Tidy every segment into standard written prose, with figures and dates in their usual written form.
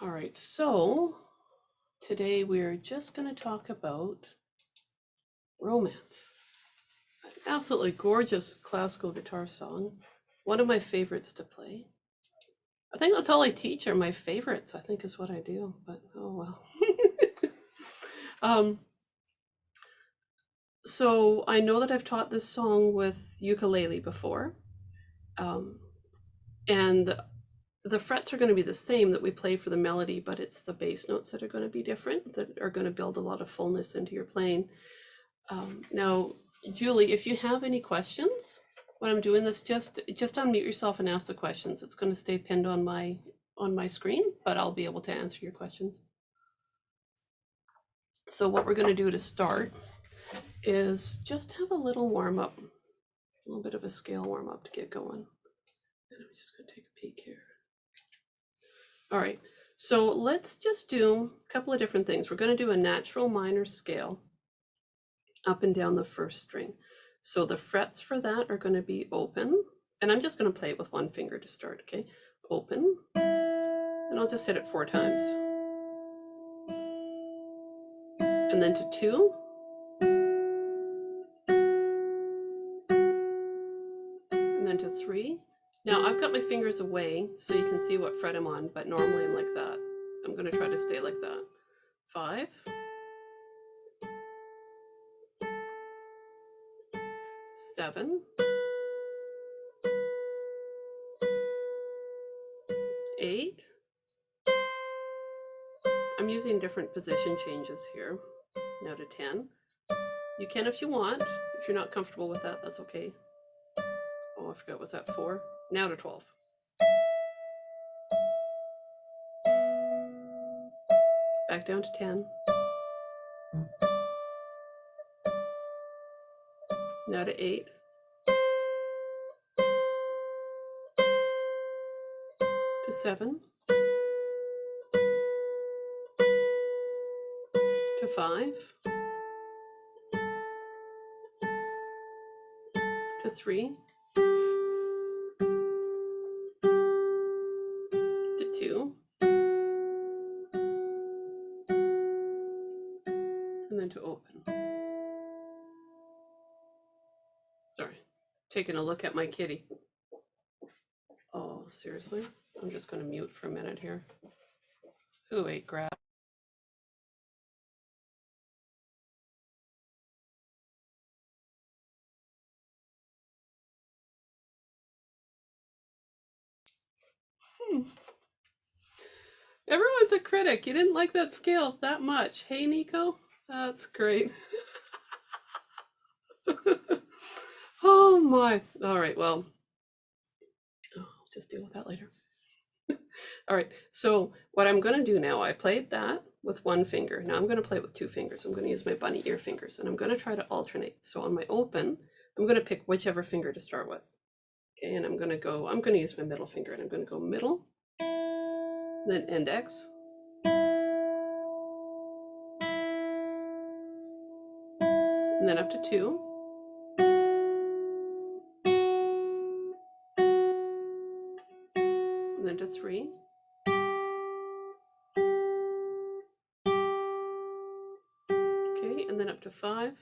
All right, so today we're just going to talk about Romance. An absolutely gorgeous classical guitar song. One of my favorites to play. I think that's all I teach are my favorites, I think is what I do, but oh well. So I know that I've taught this song with ukulele before. And the frets are going to be the same that we play for the melody, but it's the bass notes that are going to be different, that are going to build a lot of fullness into your playing. Now, Julie, if you have any questions when I'm doing this, just unmute yourself and ask the questions. It's going to stay pinned on my screen, but I'll be able to answer your questions. So what we're going to do to start is just have a little warm up, a little bit of a scale warm up to get going. And I'm just going to take a peek here. All right, so let's just do a couple of different things. We're going to do a natural minor scale up and down the first string. So the frets for that are going to be open, and I'm just going to play it with one finger to start, okay? Open, and I'll just hit it 4 times. And then to 2. And then to 3. Now I've got my fingers away so you can see what fret I'm on, but normally I'm like that. I'm going to try to stay like that. 5. 7. 8. I'm using different position changes here. Now to 10. You can if you want. If you're not comfortable with that, that's okay. Oh, I forgot, was that 4? Now to 12. Back down to 10. Now to 8. To 7. To 5. To 3. To 2. And then to open. Sorry, taking a look at my kitty. Oh, seriously? I'm just going to mute for a minute here. Who ate grass? Everyone's a critic. You didn't like that scale that much. Hey, Nico? That's great. Oh my. All right, well, I'll just deal with that later. All right, so what I'm going to do now, I played that with one finger. Now I'm going to play it with 2 fingers. I'm going to use my bunny ear fingers, and I'm going to try to alternate. So on my open, I'm going to pick whichever finger to start with. Okay, and I'm going to use my middle finger, and I'm going to go middle, then index, and then up to 2. And then to 3. Okay, and then up to 5.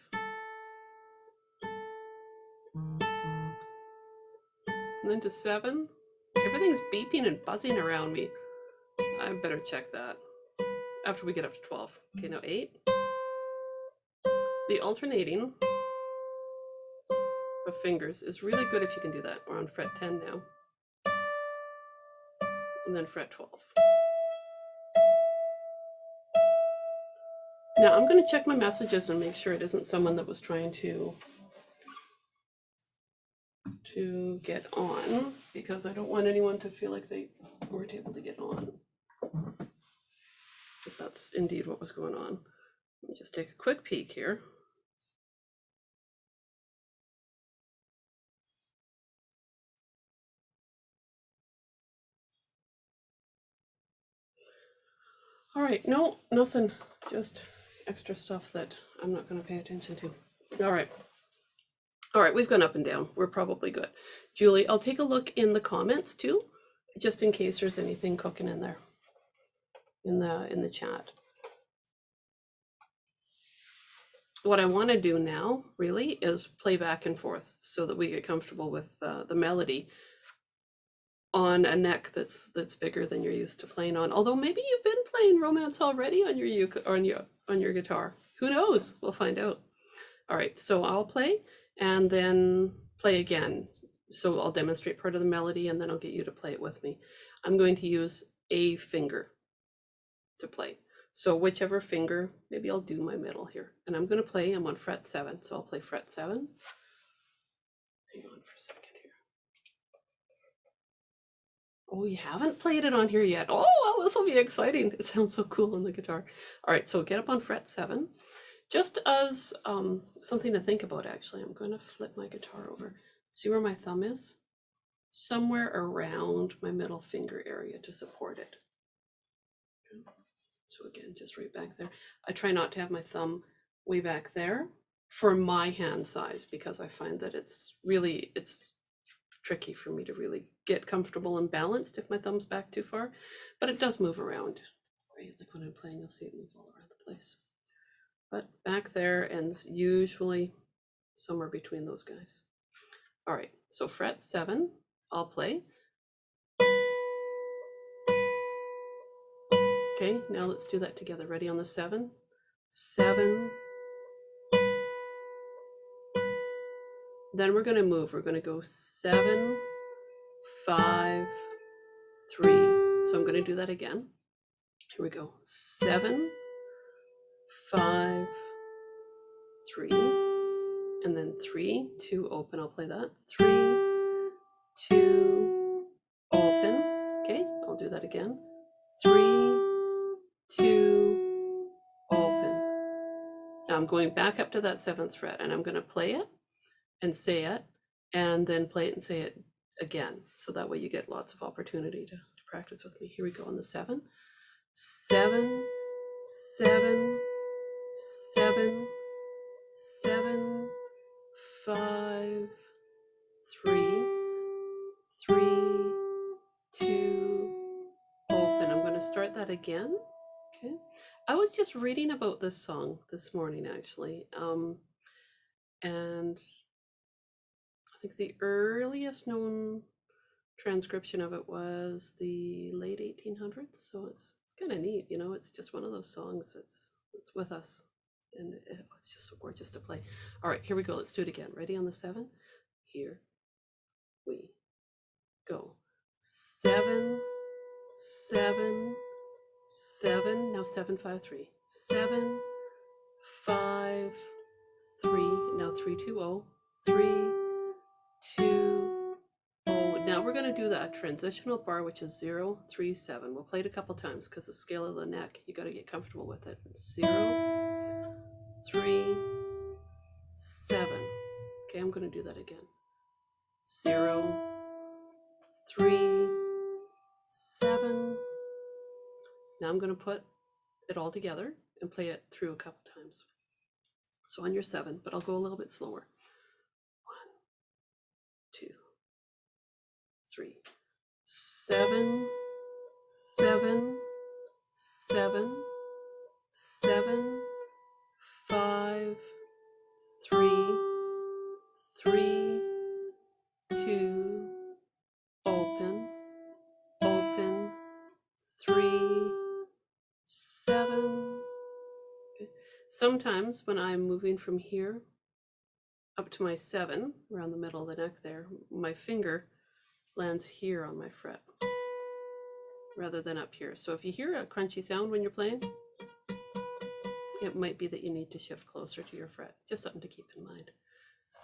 And then to 7. Everything's beeping and buzzing around me. I better check that after we get up to 12. Okay, now 8. The alternating of fingers is really good if you can do that. We're on fret 10 now. And then fret 12. Now I'm going to check my messages and make sure it isn't someone that was trying to get on, because I don't want anyone to feel like they weren't able to get on, if that's indeed what was going on. Let me just take a quick peek here. All right, no, nothing, just extra stuff that I'm not going to pay attention to. All right, we've gone up and down. We're probably good. Julie, I'll take a look in the comments too, just in case there's anything cooking in there. in the chat. What I want to do now really is play back and forth so that we get comfortable with the melody on a neck that's bigger than you're used to playing on. Although maybe you've been playing Romance already on your on your guitar. Who knows? We'll find out. All right, so I'll play and then play again. So I'll demonstrate part of the melody and then I'll get you to play it with me. I'm going to use a finger to play. So whichever finger, maybe I'll do my middle here. And I'm going to play, I'm on fret 7, so I'll play fret 7. Hang on for a second here. Oh, you haven't played it on here yet. Oh, well, this will be exciting. It sounds so cool on the guitar. All right, so get up on fret 7. Just as something to think about, actually, I'm going to flip my guitar over. See where my thumb is? Somewhere around my middle finger area to support it. So again, just right back there. I try not to have my thumb way back there for my hand size because I find that it's tricky for me to really get comfortable and balanced if my thumb's back too far, but it does move around, right? Like when I'm playing, you'll see it move all around the place. But back there and usually somewhere between those guys. All right, so fret 7, I'll play. Okay, now let's do that together. Ready on the 7? 7. Then we're going to move. We're going to go 7, 5, 3. So I'm going to do that again. Here we go. 7, 5, 3. And then 3, 2, open. I'll play that. 3, 2, open. Okay, I'll do that again. 3, 2, open. Now I'm going back up to that 7th fret and I'm going to play it and say it and then play it and say it again. So that way you get lots of opportunity to practice with me. Here we go on the 7. 7, 7, 7, 7, 5, 3, 3, 2, open. I'm going to start that again. Okay. I was just reading about this song this morning, actually. And I think the earliest known transcription of it was the late 1800s. So it's kind of neat, you know, it's just one of those songs that's with us. And it's just so gorgeous to play. All right, here we go. Let's do it again. Ready on the 7? Here we go. 7, 7, 7. Now 7, 5, 3. 7, 5, 3. Now 3, 2, 0. 3, 2, 0. Now we're going to do that transitional bar, which is 0, 3, 7. We'll play it a couple times because the scale of the neck, you got to get comfortable with it. 0, 3, 7. Okay, I'm going to do that again. 0, 3, 7. Now I'm going to put it all together and play it through a couple times. So on your 7, but I'll go a little bit slower. 1, 2, 3. 7, 7, 7, 7, 5, 3, 3, 2, open, open, 3, 7. Okay. Sometimes when I'm moving from here up to my 7, around the middle of the neck there, my finger lands here on my fret rather than up here. So if you hear a crunchy sound when you're playing, it might be that you need to shift closer to your fret. Just something to keep in mind.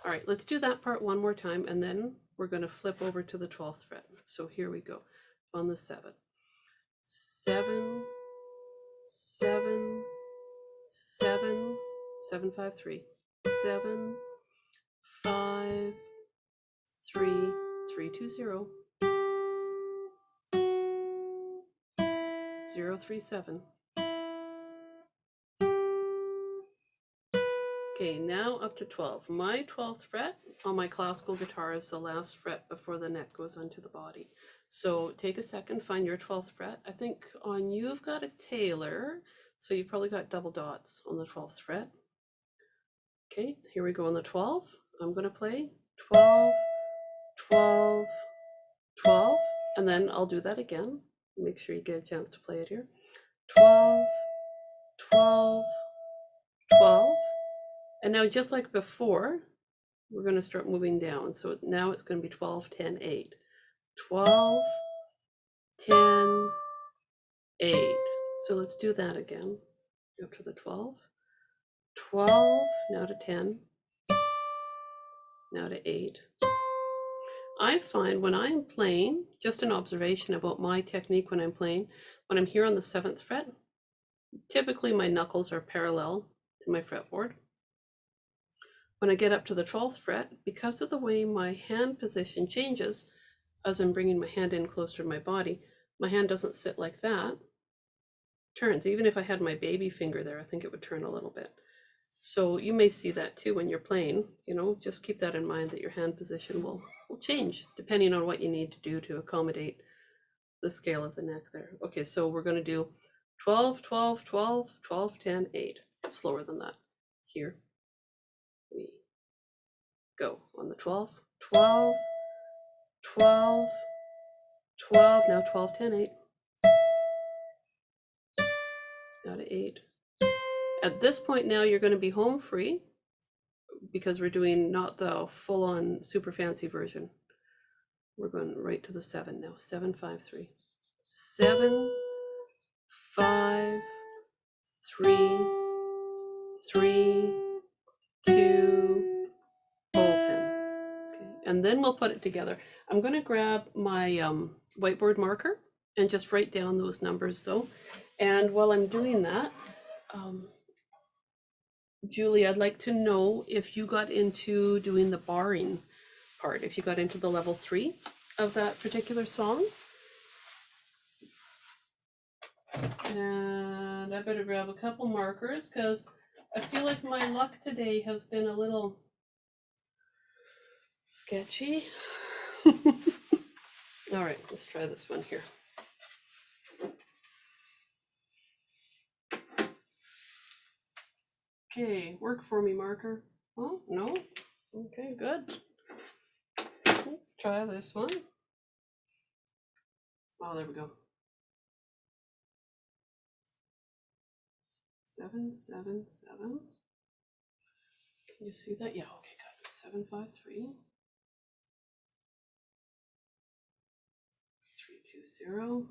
All right, let's do that part one more time, and then we're going to flip over to the 12th fret. So here we go on the 7. 7, 7, 7, 7, 5, 3, 7, 5, 3, 3, 2, 0, 0, 3, 7. Okay, Okay, now up to 12. My 12th fret on my classical guitar is the last fret before the neck goes onto the body. So take a second, find your 12th fret. I think on you've got a Taylor, so you've probably got double dots on the 12th fret. Okay, here we go on the 12. I'm going to play 12, 12, 12, and then I'll do that again. Make sure you get a chance to play it here. 12, 12, 12. And now just like before, we're going to start moving down. So now it's going to be 12, 10, 8. 12, 10, 8. So let's do that again. Up to the 12. 12, now to 10, now to 8. I find when I'm playing, just an observation about my technique when I'm playing, when I'm here on the 7th fret, typically my knuckles are parallel to my fretboard. When I get up to the 12th fret, because of the way my hand position changes, as I'm bringing my hand in closer to my body, my hand doesn't sit like that, turns. Even if I had my baby finger there, I think it would turn a little bit. So you may see that too when you're playing, just keep that in mind that your hand position will change depending on what you need to do to accommodate the scale of the neck there. Okay, so we're going to do 12, 12, 12, 12, 10, 8. Slower than that. Here we go on the 12, 12, 12, 12, now 12, 10, 8. Now to 8. At this point now you're going to be home free because we're doing not the full-on super fancy version. We're going right to the 7 now. 7, 5, 3. 7, 5, 3, 3, 2, open. Okay, and then we'll put it together. I'm going to grab my whiteboard marker and just write down those numbers though. And while I'm doing that, Julie, I'd like to know if you got into doing the barring part, if you got into the level 3 of that particular song. And I better grab a couple markers because I feel like my luck today has been a little sketchy. All right, let's try this one here. Okay, work for me, marker. Oh, no? Okay, good. Try this one. Oh, there we go. 7, 7, 7. Can you see that? Yeah, okay, good. 7, 5, 3. 3, 2, 0.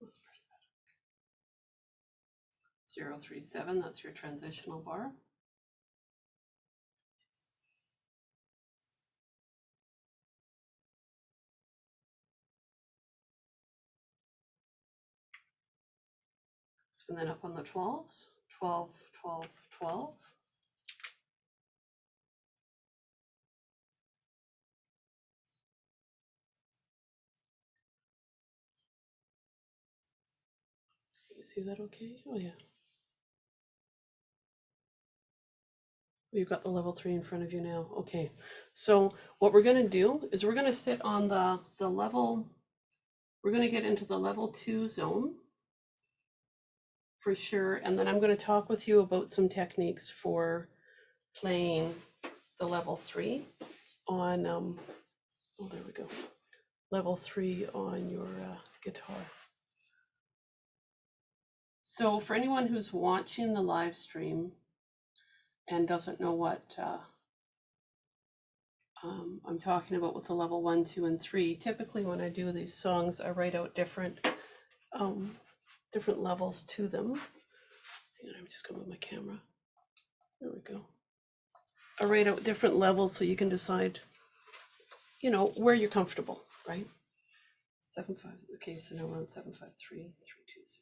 That's pretty good. 0, 3, 7, that's your transitional bar. And then up on the 12s, 12, 12, 12. You see that okay? Oh yeah. You've got the level 3 in front of you now. Okay, so what we're going to do is we're going to sit on the level, we're going to get into the level 2 zone for sure, and then I'm going to talk with you about some techniques for playing the level 3 on, oh, there we go, level 3 on your guitar. So for anyone who's watching the live stream and doesn't know what I'm talking about with the level 1, 2, and 3, typically when I do these songs, I write out different levels to them. Hang on, I'm just going to move my camera. There we go. I write out different levels so you can decide, where you're comfortable, right? 7, 5. Okay, so now we're on 7, 5, 3, 3, 2, 0.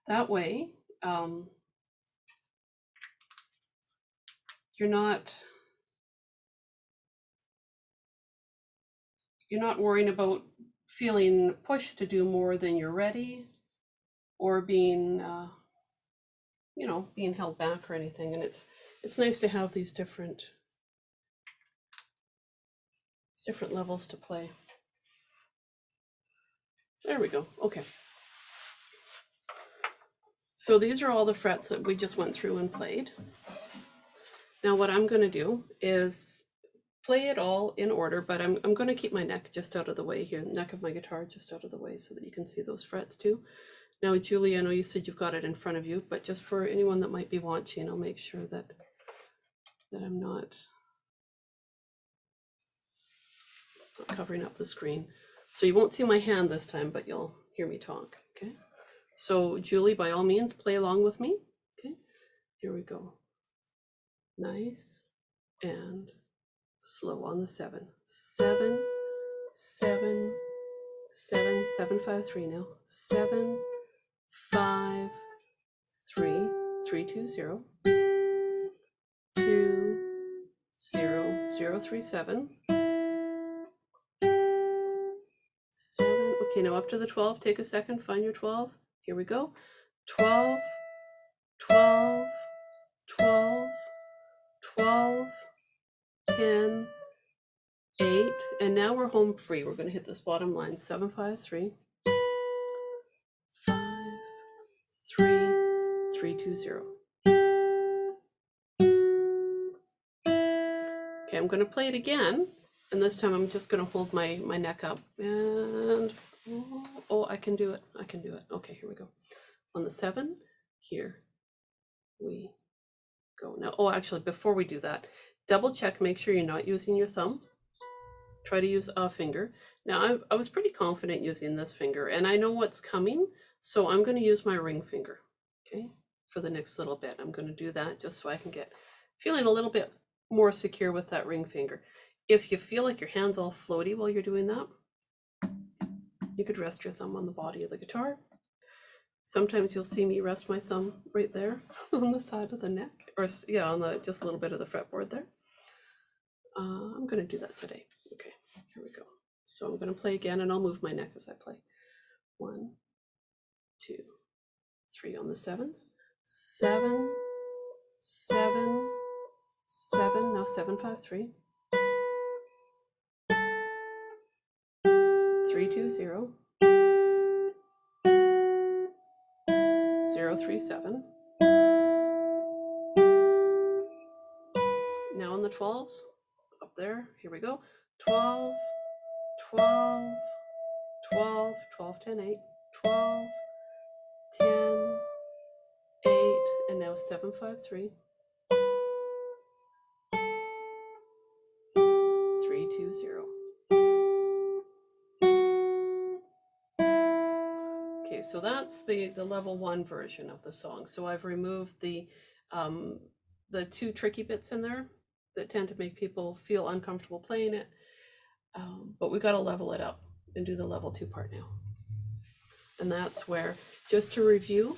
That way, you're not worrying about feeling pushed to do more than you're ready, or being you know, being held back or anything. And it's nice to have these different levels to play. There we go. Okay. So these are all the frets that we just went through and played. Now what I'm going to do is play it all in order, but I'm going to keep my neck just out of the way here, the neck of my guitar just out of the way so that you can see those frets too. Now, Julie, I know you said you've got it in front of you, but just for anyone that might be watching, I'll make sure that I'm not covering up the screen. So you won't see my hand this time, but you'll hear me talk, okay? So Julie, by all means, play along with me, okay? Here we go. Nice and slow on the 7. 7, 7, 7, 7, 5, 3 now. 7, 5, 3, 3, 2, 0, 2, 0, 0, 3, 7, 7. Okay, now up to the 12. Take a second, find your 12. Here we go. 12, 12, 12, 12, 10, 8, and now we're home free. We're going to hit this bottom line. 7, 5, 3, 5, 3, 3, 2, 0. Okay, I'm going to play it again, and this time I'm just going to hold my neck up, and oh, I can do it. I can do it. Okay, here we go. On the 7, here we go. Now, oh, actually, before we do that, double check, make sure you're not using your thumb. Try to use a finger. Now, I was pretty confident using this finger, and I know what's coming, so I'm going to use my ring finger, okay, for the next little bit. I'm going to do that just so I can get feeling a little bit more secure with that ring finger. If you feel like your hand's all floaty while you're doing that, you could rest your thumb on the body of the guitar. Sometimes you'll see me rest my thumb right there on the side of the neck, or yeah, on the just a little bit of the fretboard there. I'm going to do that today. Okay, here we go. So I'm going to play again, and I'll move my neck as I play. 1, 2, 3 on the 7s. 7, 7, 7. Now 7, 5, 3. 3, 2, 0. 0, 3, 7. Now on the 12s, up there, here we go. 12, 12, 12, 12, 10, 8, 12, 10, 8, and now 7, 5, 3, 3, 2, 0. Okay, so that's the level 1 version of the song. So I've removed the 2 tricky bits in there that tend to make people feel uncomfortable playing it. But we've got to level it up and do the level 2 part now. And that's where, just to review,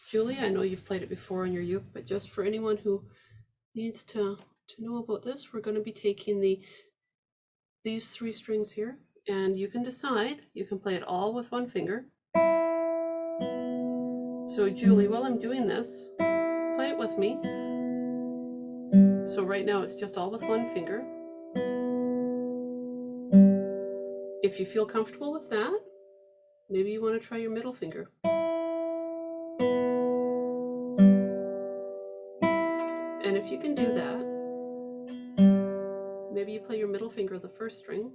Julie, I know you've played it before in your uke, but just for anyone who needs to know about this, we're going to be taking these 3 strings here, and you can decide, you can play it all with 1 finger. So Julie, while I'm doing this, play it with me. So right now it's just all with 1 finger. If you feel comfortable with that, maybe you want to try your middle finger. And if you can do that, maybe you play your middle finger the 1st string,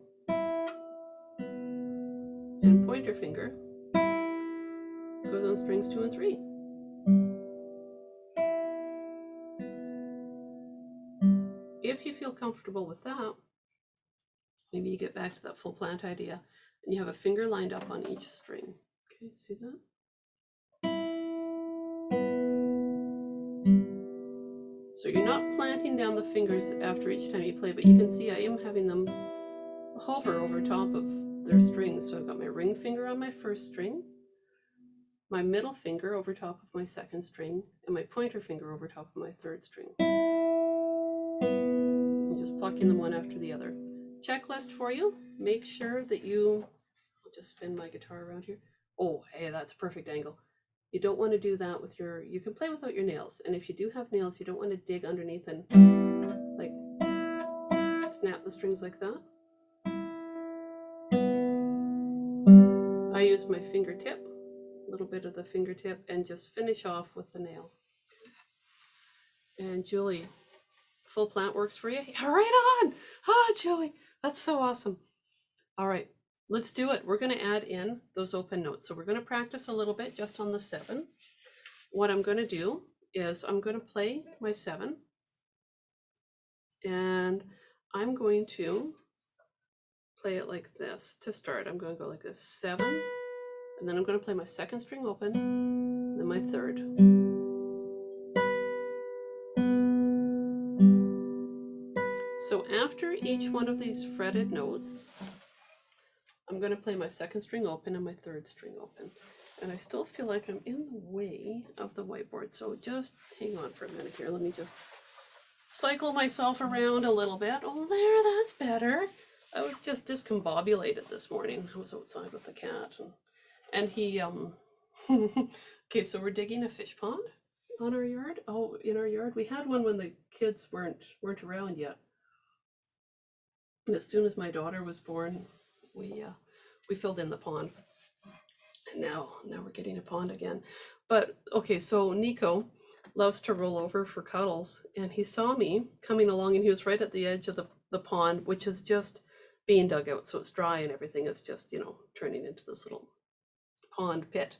and pointer finger goes on strings 2 and 3. If you feel comfortable with that, maybe you get back to that full plant idea, and you have a finger lined up on each string. Okay, see that? So you're not planting down the fingers after each time you play, but you can see I am having them hover over top of their strings. So I've got my ring finger on my 1st string, my middle finger over top of my 2nd string, and my pointer finger over top of my 3rd string. And just plucking them one after the other. Checklist for you. Make sure that I'll just spin my guitar around here. Oh, hey, that's a perfect angle. You don't want to do that with your, you can play without your nails. And if you do have nails, you don't want to dig underneath and like snap the strings like that. I use my fingertip, a little bit of the fingertip, and just finish off with the nail. And Julie, full plant works for you? Yeah, right on. Ah, Julie, that's so awesome. All right, let's do it. We're going to add in those open notes. So we're going to practice a little bit just on the 7. What I'm going to do is I'm going to play my 7, and I'm going to play it like this to start. I'm going to go like this, 7, and then I'm going to play my 2nd string open, then my 3rd. So after each one of these fretted notes, I'm going to play my 2nd string open and my 3rd string open. And I still feel like I'm in the way of the whiteboard, so just hang on for a minute here. Let me just cycle myself around a little bit. Oh, there, that's better. I was just discombobulated this morning. I was outside with the cat, and he okay, so we're digging a fish pond on our yard. Oh, in our yard. We had one when the kids weren't around yet. And as soon as my daughter was born, we filled in the pond. And now we're getting a pond again. But okay, so Nico loves to roll over for cuddles, and he saw me coming along, and he was right at the edge of the pond, which is just being dug out, so it's dry and everything. It's just, you know, turning into this little pond pit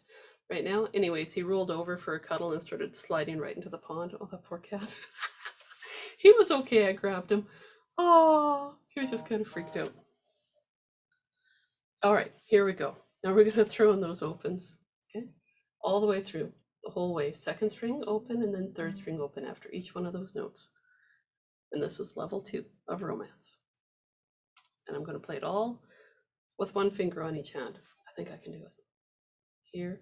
right now. Anyways, he rolled over for a cuddle and started sliding right into the pond. Oh, that poor cat. He was okay. I grabbed him. Oh, he was just kind of freaked out. All right, here we go. Now we're going to throw in those opens, okay? All the way through, the whole way. 2nd string open and then 3rd string open after each one of those notes. And this is level 2 of romance. And I'm going to play it all with 1 finger on each hand. I think I can do it. Here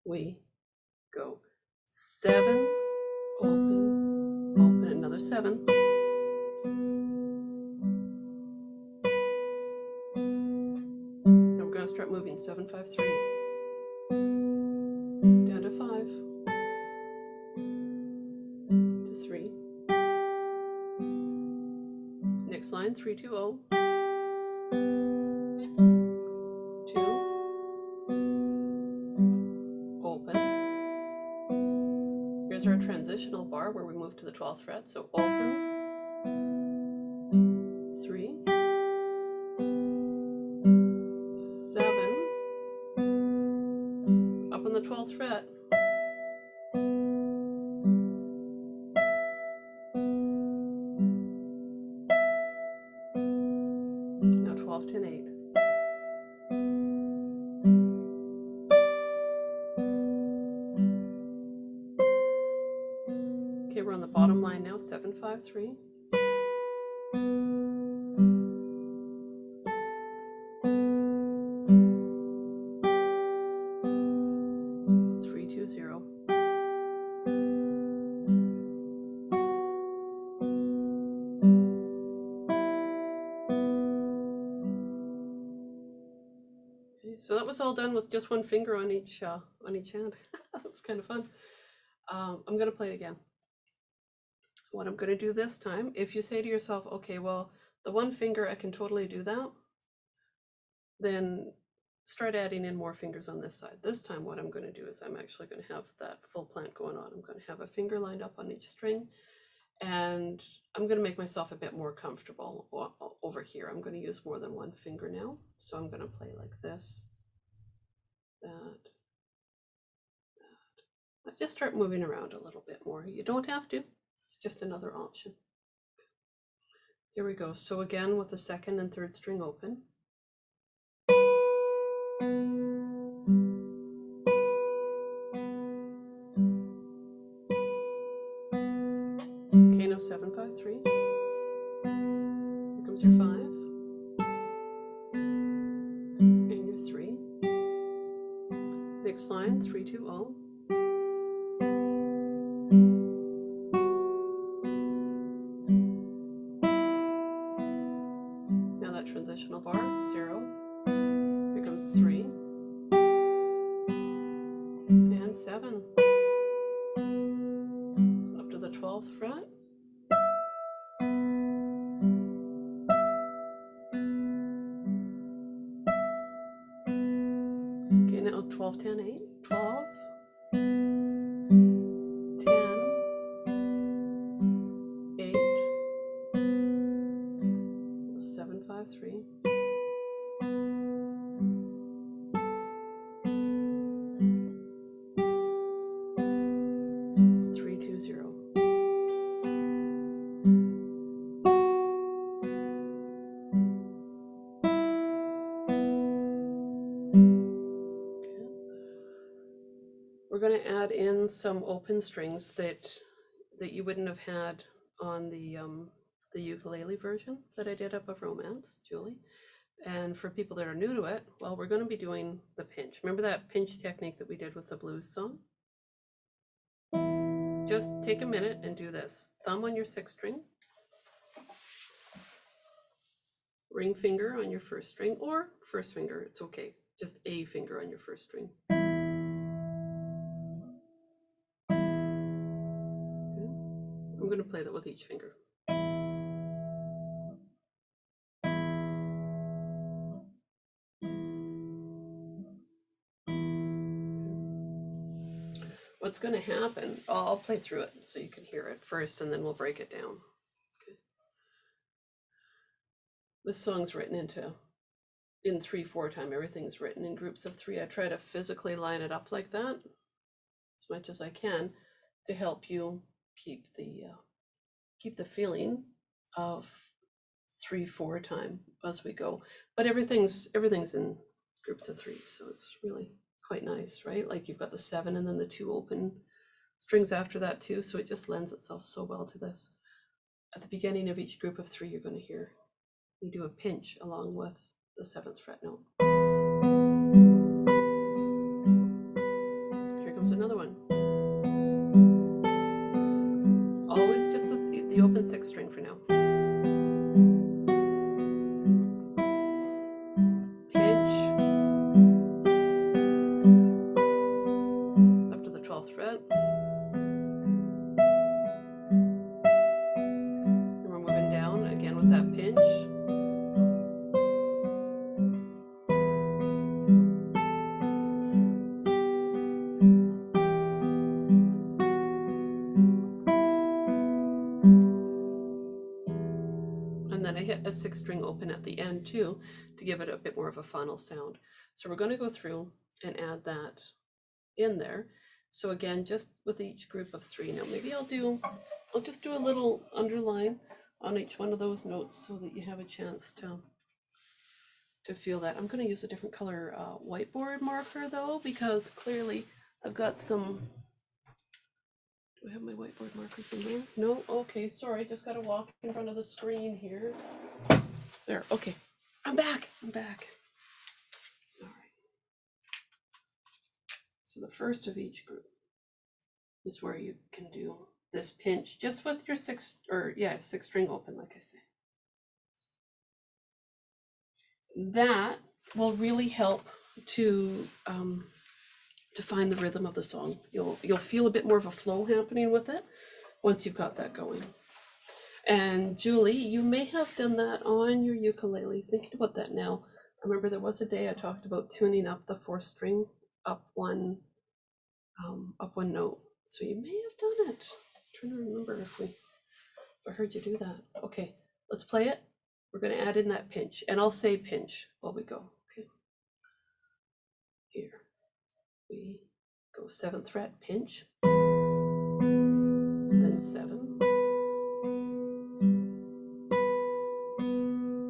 we go. 7, open, open, another 7. Now we're going to start moving 7, 5, 3. Down to 5. To 3. Next line, 3, 2, 0. 2. Open. Here's our transitional bar where we move to the 12th fret. So open. 3. 7. Up on the 12th fret. Now 12, 10, 8. Okay, we're on the bottom line now, 7, 5, 3. 3, 2, 0. Okay, so that was all done with just 1 finger on each hand. That was kind of fun. I'm going to play it again. What I'm going to do this time, if you say to yourself, okay, well, the 1 finger, I can totally do that, then start adding in more fingers on this side. This time what I'm going to do is I'm actually going to have that full plant going on. I'm going to have a finger lined up on each string, and I'm going to make myself a bit more comfortable over here. I'm going to use more than 1 finger now. So I'm going to play like this, that. Just start moving around a little bit more. You don't have to. It's just another option. Here we go. So again with the 2nd and 3rd string open. Okay, now 7, 5, 3. Here comes your 5. And your 3. Next line, 3, 2, 0. Now that transitional bar, 0. Here comes 3. And 7. 7 up to the 12th fret. Okay, now 12, 10, 8, 12, 10, 8, 7, 5, 3. 3, 2, 0. We're going to add in some open strings that you wouldn't have had on the ukulele version that I did up of Romance, Julie. And for people that are new to it, well, we're going to be doing the pinch. Remember that pinch technique that we did with the blues song? Just take a minute and do this. Thumb on your 6th string, ring finger on your 1st string, or 1st finger, it's okay. Just a finger on your 1st string. I'm going to play that with each finger. What's going to happen, I'll play through it so you can hear it first, and then we'll break it down. Okay. This song's written in 3/4 time. Everything's written in groups of 3. I try to physically line it up like that as much as I can to help you keep the feeling of 3/4 time as we go. But everything's in groups of 3, so it's really quite nice, right? Like you've got the 7 and then the 2 open strings after that too, so it just lends itself so well to this. At the beginning of each group of 3, you're going to hear me do a pinch along with the 7th fret note. Here comes another one. Always just the open 6th string for now. Pinch up to the 12th fret. And we're moving down again with that pinch. And then I hit a 6th string open at the end too to give it a bit more of a final sound. So we're going to go through and add that in there. So again, just with each group of 3. Now maybe I'll just do a little underline on each one of those notes so that you have a chance to feel that. I'm going to use a different color whiteboard marker though, because clearly I've got some. Do I have my whiteboard markers in there? No? Okay, sorry, just got to walk in front of the screen here. There, okay. I'm back. All right. So the first of each group is where you can do this pinch just with your 6th string open, like I say. That will really help to find the rhythm of the song. You'll feel a bit more of a flow happening with it once you've got that going. And Julie, you may have done that on your ukulele. Thinking about that now, I remember there was a day I talked about tuning up the 4th string up one note. So you may have done it. I'm trying to remember if I heard you do that. Okay, let's play it. We're going to add in that pinch, and I'll say pinch while we go. Okay. Here we go. 7th fret, pinch, then 7.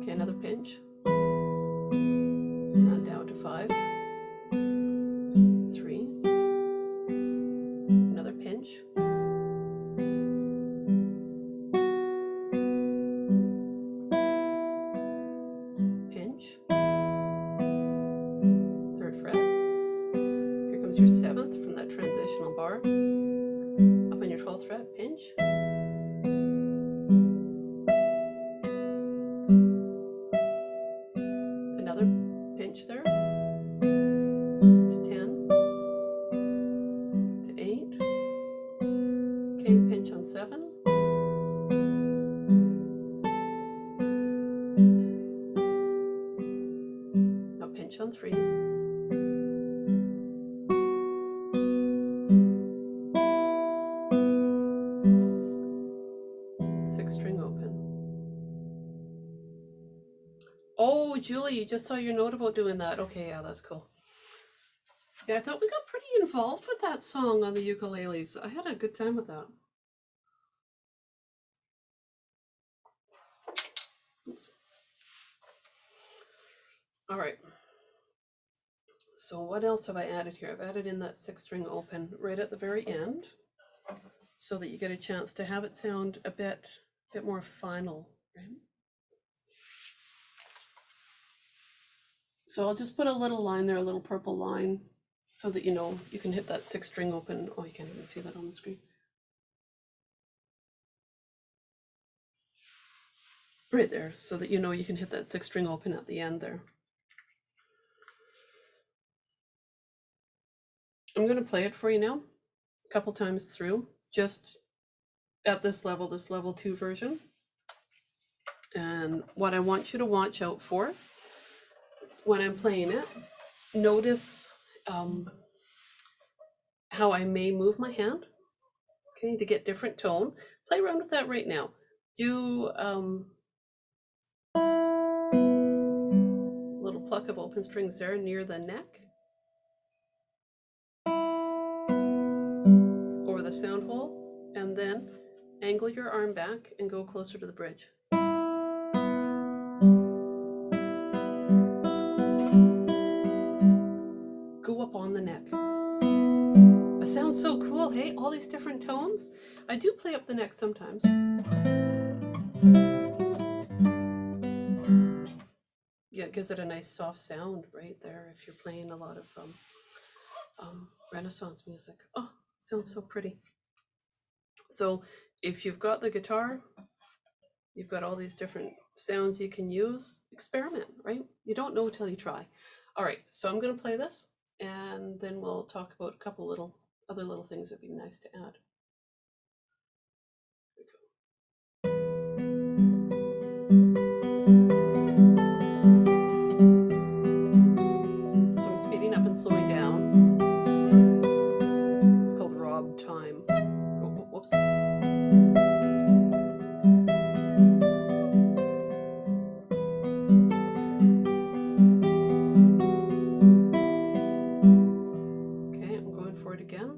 Okay, another pinch. And down to 5. 3. Another pinch. Pinch. 3rd fret. Here comes your 7th from that transitional bar. Up on your 12th fret, pinch. Another pinch there. To 10. pinch on 3. Sixth string open. Oh, Julie, you just saw your note about doing that. Okay, yeah, that's cool. Yeah, I thought we got pretty involved with that song on the ukuleles. I had a good time with that. Oops. All right. So what else have I added here? I've added in that 6th string open right at the very end so that you get a chance to have it sound a bit more final, right? So I'll just put a little line there, a little purple line, so that you know you can hit that 6th string open. Oh, you can't even see that on the screen. Right there, so that you know you can hit that 6th string open at the end there. I'm going to play it for you now, a couple times through, just at this level 2 version. And what I want you to watch out for when I'm playing it, notice how I may move my hand, okay, to get different tone. Play around with that right now. Do little pluck of open strings there near the neck or the sound hole, and then angle your arm back and go closer to the bridge. Go up on the neck. It sounds so cool, hey? All these different tones. I do play up the neck sometimes. Yeah, it gives it a nice soft sound right there if you're playing a lot of Renaissance music. Oh, sounds so pretty. So if you've got the guitar, you've got all these different sounds you can use. Experiment, right? You don't know till you try. All right, so I'm going to play this, and then we'll talk about a couple other little things that'd be nice to add. So I'm speeding up and slowing down. It's called Rob Time. Oh, whoops. Okay, I'm going for it again.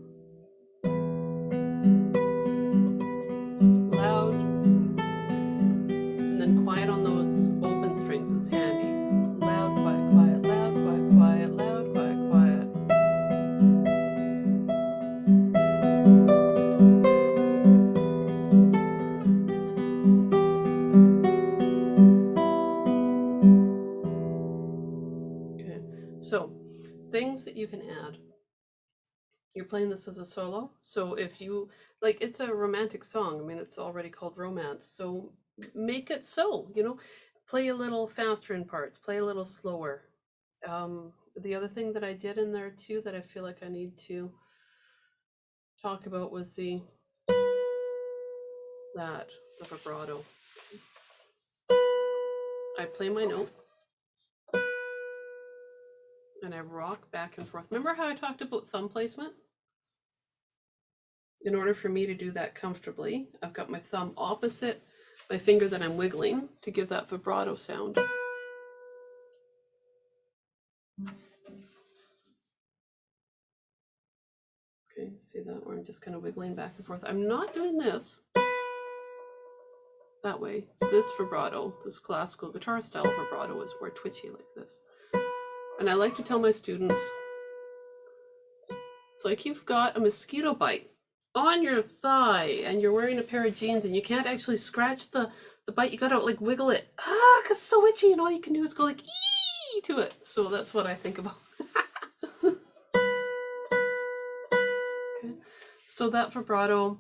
Loud, and then quiet on those open strings is handy. Loud, quiet, quiet, loud, quiet, quiet, loud, quiet, quiet. Okay, so things that you can add. You're playing this as a solo, so if you like, it's a romantic song. I mean, it's already called romance, so make it so, you know, play a little faster in parts, play a little slower. The other thing that I did in there too that I feel like I need to talk about was the vibrato. I play my note and I rock back and forth. Remember how I talked about thumb placement? In order for me to do that comfortably, I've got my thumb opposite my finger that I'm wiggling to give that vibrato sound. Okay, see that? Where I'm just kind of wiggling back and forth. I'm not doing this that way. This vibrato, this classical guitar style vibrato, is more twitchy like this. And I like to tell my students, it's like you've got a mosquito bite on your thigh and you're wearing a pair of jeans and you can't actually scratch the bite. You gotta like wiggle it, because it's so itchy, and all you can do is go like ee to it. So that's what I think about. Okay. So that vibrato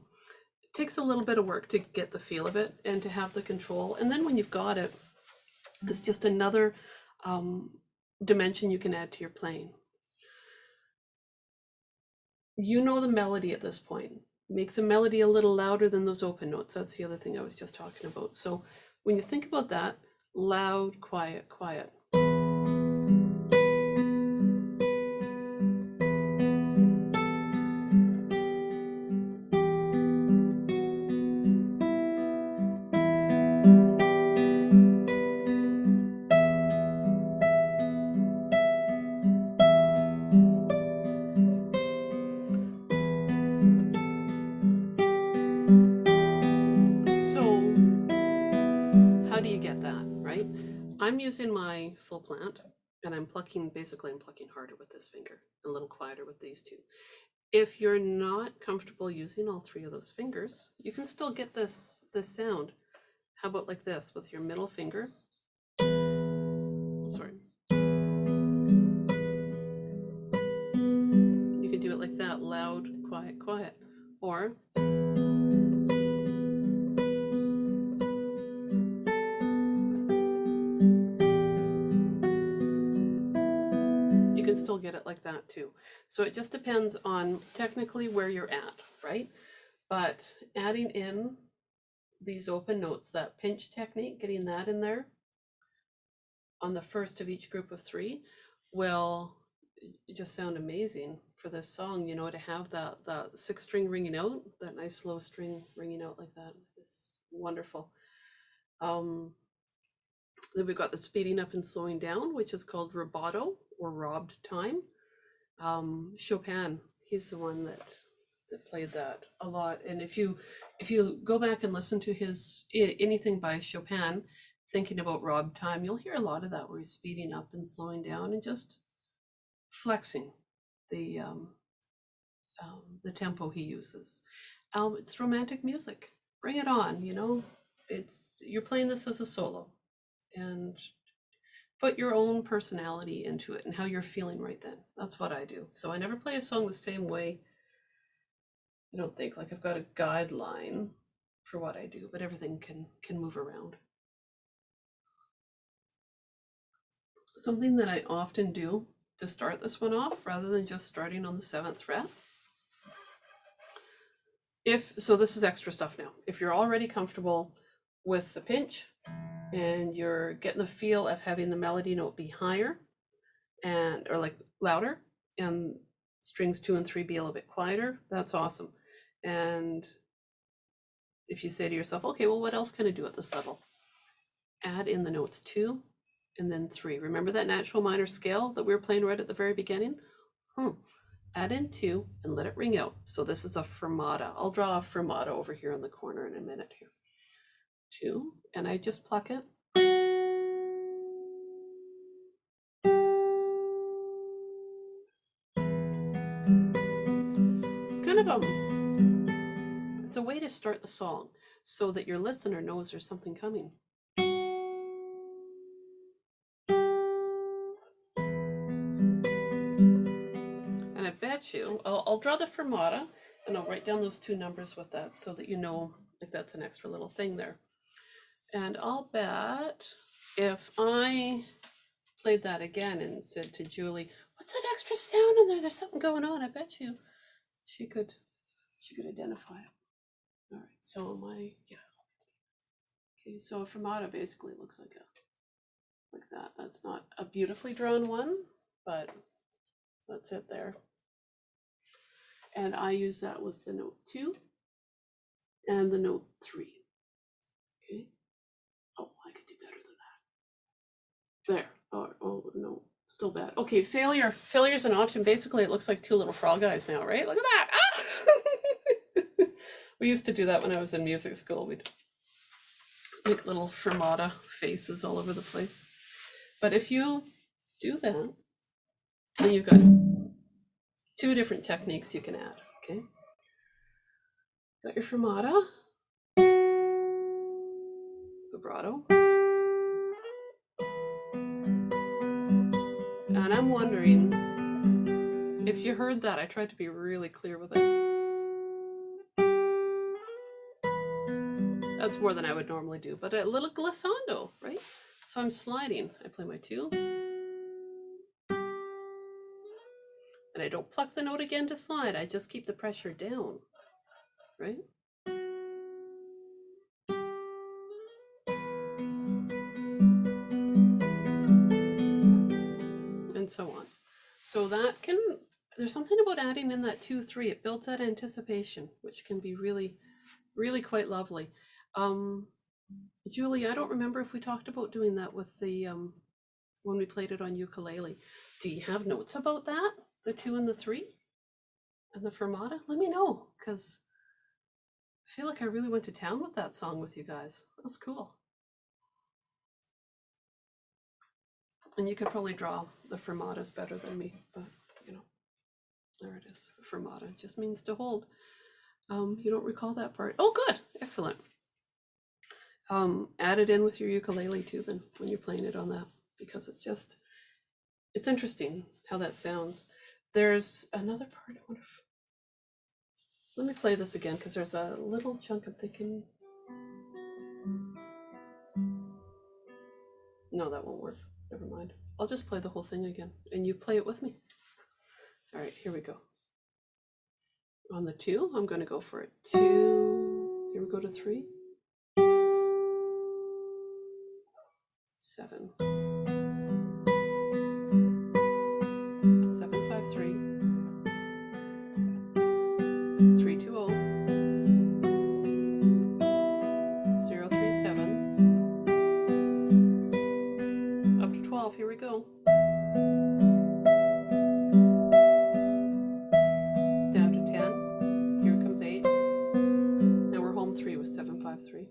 takes a little bit of work to get the feel of it and to have the control. And then when you've got it, it's just another dimension you can add to your playing. You know the melody at this point. Make the melody a little louder than those open notes. That's the other thing I was just talking about. So when you think about that, loud, quiet, quiet. using my full plant and I'm plucking, basically I'm plucking harder with this finger, a little quieter with these two. If you're not comfortable using all three of those fingers, you can still get this sound. How about like this with your middle finger? Sorry. You could do it like that, loud, quiet, quiet. Or you can still get it like that too. So it just depends on technically where you're at, right? But adding in these open notes, that pinch technique, getting that in there on the first of each group of three will just sound amazing for this song, you know, to have that sixth string ringing out, that nice low string ringing out like that is wonderful. Then we've got the speeding up and slowing down, which is called rubato or robbed time. Chopin, he's the one that played that a lot. And if you go back and listen to his anything by Chopin, thinking about robbed time, you'll hear a lot of that where he's speeding up and slowing down and just flexing the tempo he uses. It's romantic music. Bring it on, you know. You're playing this as a solo, and put your own personality into it and how you're feeling right then. That's what I do. So I never play a song the same way. I don't think like I've got a guideline for what I do, but everything can move around. Something that I often do to start this one off, rather than just starting on the 7th fret. So this is extra stuff now. If you're already comfortable with the pinch and you're getting the feel of having the melody note be higher or like louder, and strings 2 and 3 be a little bit quieter, that's awesome. And if you say to yourself, okay, well, what else can I do at this level? Add in the notes 2 and then 3. Remember that natural minor scale that we were playing right at the very beginning? Add in 2 and let it ring out. So this is a fermata. I'll draw a fermata over here in the corner in a minute here. 2, and I just pluck it. It's kind of it's a way to start the song so that your listener knows there's something coming. And I bet you, I'll draw the fermata and I'll write down those 2 numbers with that so that you know if that's an extra little thing there. And I'll bet if I played that again and said to Julie, what's that extra sound in there? There's something going on. I bet you she could identify it. All right, so okay, so a fermata basically looks like that. That's not a beautifully drawn one, but that's it there. And I use that with the note 2 and the note 3. Okay. Oh, I could do better than that. There. Oh no, still bad. Okay, failure. Failure's an option. Basically, it looks like 2 little frog eyes now, right? Look at that. Ah! We used to do that when I was in music school. We'd make little fermata faces all over the place. But if you do that, then you've got 2 different techniques you can add. Okay. Got your fermata, vibrato. And I'm wondering if you heard that. I tried to be really clear with it. That's more than I would normally do, but a little glissando, right? So I'm sliding. I play my 2. And I don't pluck the note again to slide. I just keep the pressure down, right? And so on. So there's something about adding in that 2, 3. It builds that anticipation, which can be really, really quite lovely. Julie, I don't remember if we talked about doing that with the when we played it on ukulele. Do you have notes about that? The 2 and the 3 and the fermata? Let me know, because I feel like I really went to town with that song with you guys. That's cool. And you could probably draw the fermatas better than me, but you know, there it is. Fermata just means to hold. You don't recall that part. Oh, good. Excellent. Add it in with your ukulele too then when you're playing it on that, because it's interesting how that sounds. There's another part. I wonder if, let me play this again because there's a little chunk I'm thinking. No, that won't work. Never mind. I'll just play the whole thing again and you play it with me. All right, here we go. On the 2, I'm going to go for it. 2. Here we go to 3. 7. 7 5 3. 3 2 0. 0 3 7. Up to 12. Here we go. Down to 10. Here comes 8. Now we're home 3 with 7 5 3.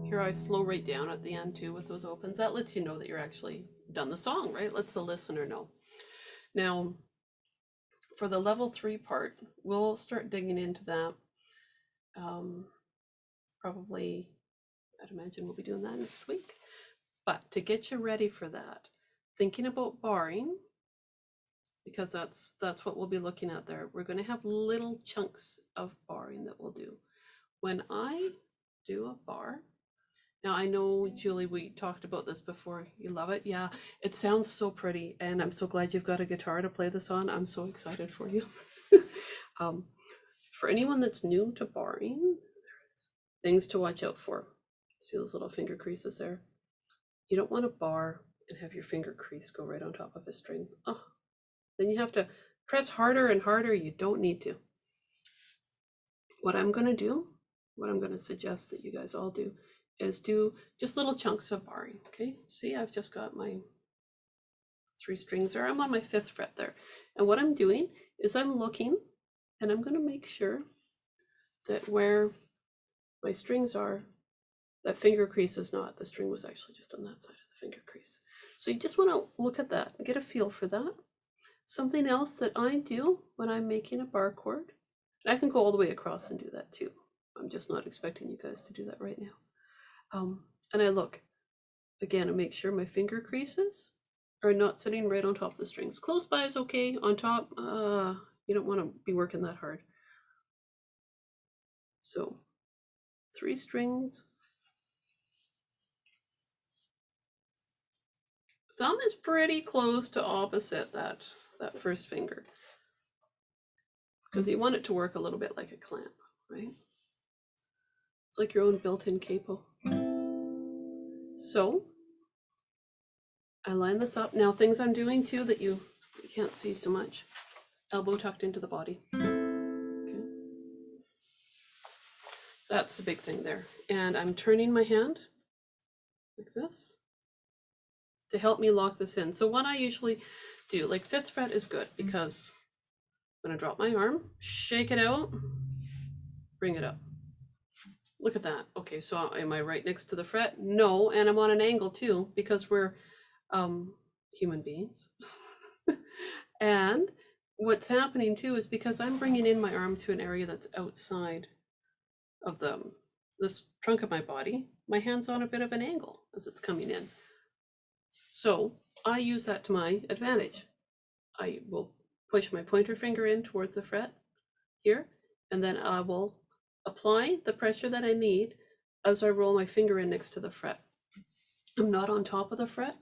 Here I slow right down at the end too with those opens. That lets you know that you're actually done the song, right? Lets the listener know. Now, for the level 3 part, we'll start digging into that. Probably, I'd imagine we'll be doing that next week. But to get you ready for that, thinking about barring, because that's what we'll be looking at there. We're going to have little chunks of barring that we'll do. When I do a bar, now I know, Julie, we talked about this before. You love it. Yeah, it sounds so pretty. And I'm so glad you've got a guitar to play this on. I'm so excited for you. For anyone that's new to barring, things to watch out for. See those little finger creases there? You don't want to bar and have your finger crease go right on top of a string. Oh, then you have to press harder and harder. You don't need to. What I'm going to do, what I'm going to suggest that you guys all do, is do just little chunks of barring. Okay, see, I've just got my 3 strings there. I'm on my 5th fret there. And what I'm doing is I'm looking and I'm going to make sure that where my strings are, that finger crease is not. The string was actually just on that side of the finger crease. So you just want to look at that and get a feel for that. Something else that I do when I'm making a bar chord, and I can go all the way across and do that too. I'm just not expecting you guys to do that right now. And I look again and make sure my finger creases are not sitting right on top of the strings. Close by is okay. On top, you don't want to be working that hard. So 3 strings. Thumb is pretty close to opposite that first finger, because you want it to work a little bit like a clamp, right? It's like your own built-in capo. So I line this up. Now things I'm doing too that you can't see so much. Elbow tucked into the body. Okay. That's the big thing there. And I'm turning my hand like this to help me lock this in. So what I usually do, like 5th fret is good because I'm going to drop my arm, shake it out, bring it up. Look at that. Okay, so am I right next to the fret? No, and I'm on an angle too because we're human beings. And what's happening too is because I'm bringing in my arm to an area that's outside of this trunk of my body, my hand's on a bit of an angle as it's coming in. So I use that to my advantage. I will push my pointer finger in towards the fret here, and then I will apply the pressure that I need as I roll my finger in next to the fret. I'm not on top of the fret.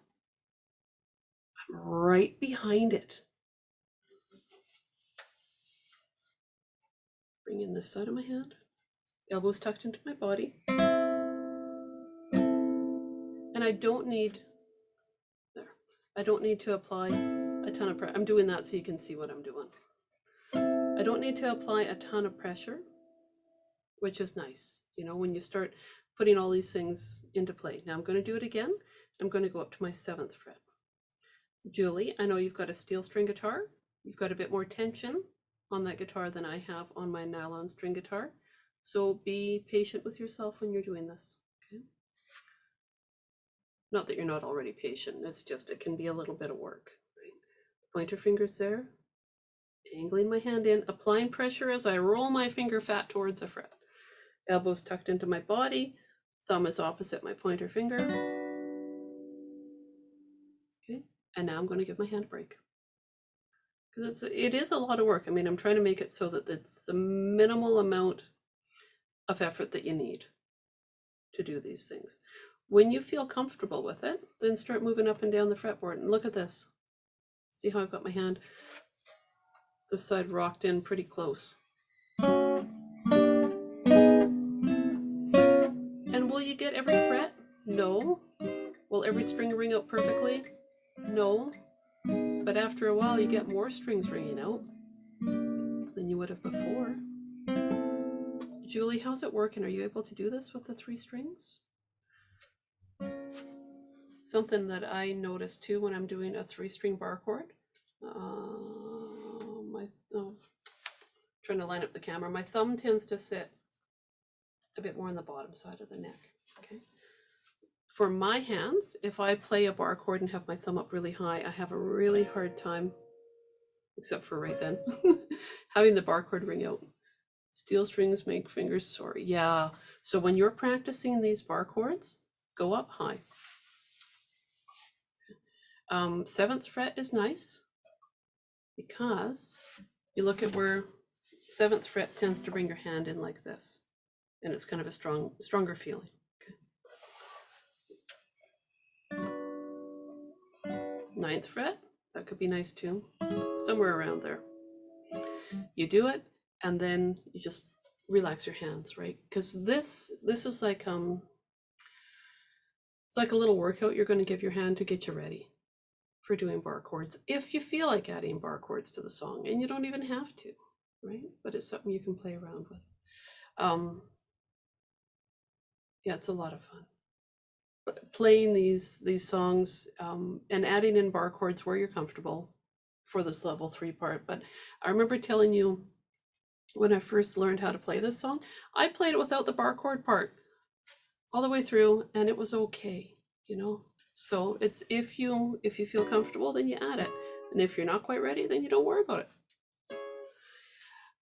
I'm right behind it. Bring in this side of my hand. Elbows tucked into my body. And I don't need to apply a ton of pressure. I'm doing that so you can see what I'm doing. I don't need to apply a ton of pressure, which is nice, you know, when you start putting all these things into play. Now I'm going to do it again. I'm going to go up to my 7th fret. Julie, I know you've got a steel string guitar. You've got a bit more tension on that guitar than I have on my nylon string guitar. So be patient with yourself when you're doing this. Okay. Not that you're not already patient, it's just it can be a little bit of work. Right? Pointer fingers there, angling my hand in, applying pressure as I roll my finger fat towards a fret. Elbows tucked into my body, thumb is opposite my pointer finger. Okay, and now I'm going to give my hand a break. Because it is a lot of work. I mean, I'm trying to make it so that it's the minimal amount of effort that you need to do these things. When you feel comfortable with it, then start moving up and down the fretboard. And look at this. See how I've got my hand this side rocked in pretty close. And will you get every fret? No. Will every string ring out perfectly? No. But after a while, you get more strings ringing out than you would have before. Julie, how's it working? Are you able to do this with the 3 strings? Something that I notice too when I'm doing a 3-string bar chord. Trying to line up the camera. My thumb tends to sit a bit more on the bottom side of the neck. Okay. For my hands, if I play a bar chord and have my thumb up really high, I have a really hard time, except for right then, having the bar chord ring out. Steel strings make fingers sore. Yeah. So when you're practicing these bar chords, go up high. 7th fret is nice because you look at where 7th fret tends to bring your hand in like this, and it's kind of a stronger feeling. Okay. 9th fret, that could be nice too, somewhere around there. You do it, and then you just relax your hands, right? Because this is like it's like a little workout you're going to give your hand to get you ready for doing bar chords, if you feel like adding bar chords to the song, and you don't even have to, right? But it's something you can play around with. Yeah, it's a lot of fun. But playing these songs and adding in bar chords where you're comfortable for this level 3 part. But I remember telling you when I first learned how to play this song, I played it without the bar chord part all the way through, and it was okay, you know. So it's if you feel comfortable, then you add it, and if you're not quite ready, then you don't worry about it.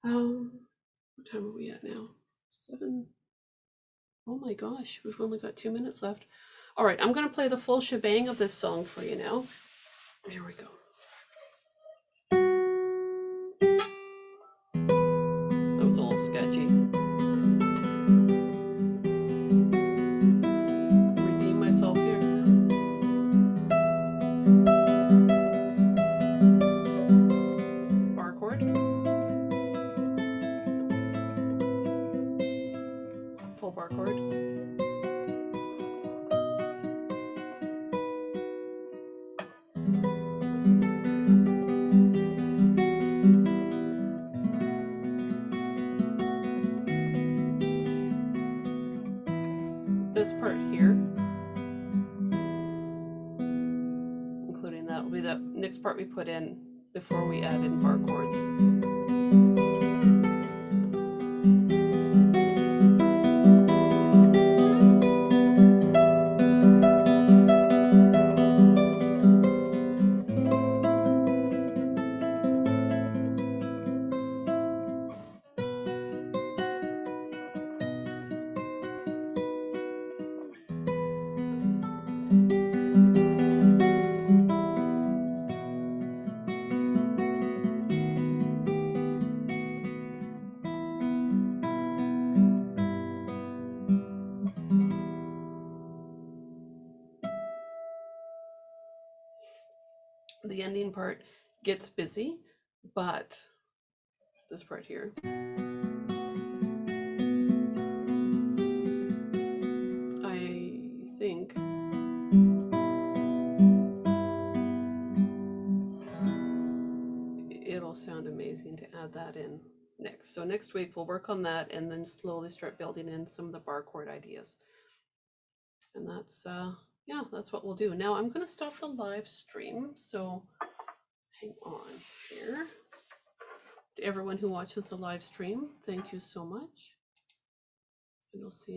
What time are we at now? 7. Oh my gosh, we've only got 2 minutes left. All right, I'm going to play the full shebang of this song for you now. Here we go. That was a little sketchy. Redeem myself here. Bar chord. Full bar chord. This part here, including that, will be the next part we put in before we add in bar chords. The ending part gets busy, but this part here, I think it'll sound amazing to add that in next. So next week we'll work on that and then slowly start building in some of the bar chord ideas. And that's yeah, that's what we'll do. Now I'm going to stop the live stream, so hang on here. To everyone who watches the live stream, thank you so much. And we'll see you.